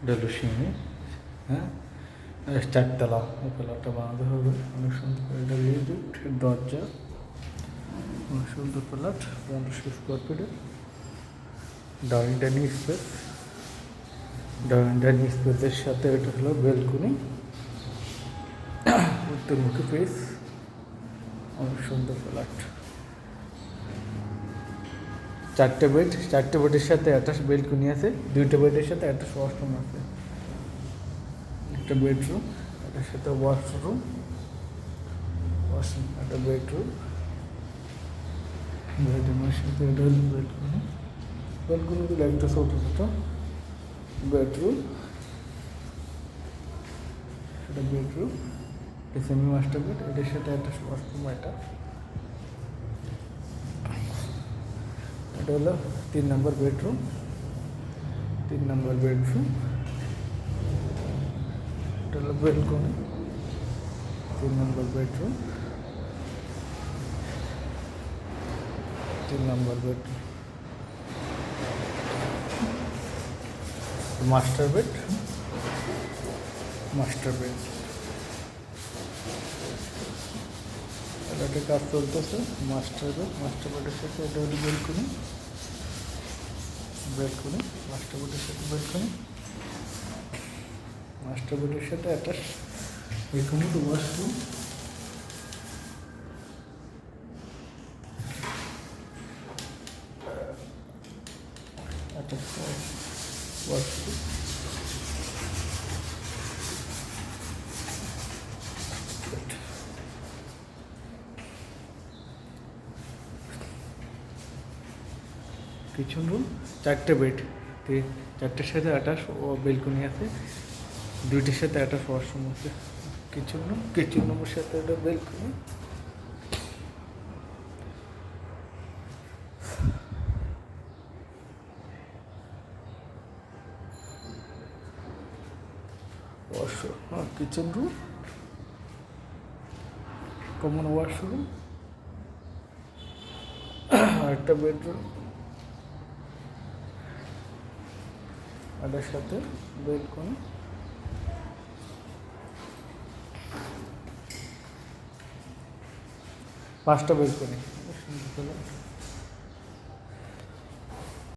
ডেলুসিমি, হ্যাঁ, চারতলা এই প্লটটা বানাতে হবে। অনেক সুন্দর করে এটা লিফট দরজা, অনেক সুন্দর প্লট, 1500 স্কোয়ার ফিটে। ডাইনিং স্পেস, ডাইনিং স্পেসের সাথে এটা হলো বেলকুনি, উত্তরমুখী ফেস, অনেক সুন্দর প্লট। 4টে বেড, 4টে বেডের সাথে অ্যাটাচ বেলকুনি আছে, 2টে বেডের সাথে অ্যাটাচ ওয়াশরুম আছে, একটা বেডরুম, এটার সাথে ওয়াশরুম, একটা বেডরুম, বেডরুমের সাথে এটা হলো বেলকুনি, বেলকুনিগুলো একটা ছোটো ছোটো, বেডরুম, এটা বেডরুম, এটা সেমি মাস্টার বেড, এটার সাথে একটা ওয়াশরুম, এটা হলো 3 নম্বর বেডরুম, 3 নম্বর বেডরুম, এটা হলো balcony, 3 number bedroom, 3 number bedroom, master bed, master bed, এটাতে কাজ চলতেছে। মাস্টার বেড, মাস্টার বেডের সাথে এটা হলো বেলকনি, বেলকনি, মাস্টার বেডের সাথে বেলকনি, মাস্টার বেডের সাথে একটা বেলকনি, ওয়াশরুম, একটা ওয়াশরুম, কিচেন রুম, 4টে বেড, 4টের সাথে অ্যাটাচ বেলকনি আছে, 2টির সাথে অ্যাটাচ ওয়াশরুম আছে। কিচেন রুম, কিচেন রুমের সাথে একটা balcony, washroom, kitchen room, common washroom, একটা বেডরুম, এটার সাথে বেলকনি, 5টা বেলকনি, সুন্দর।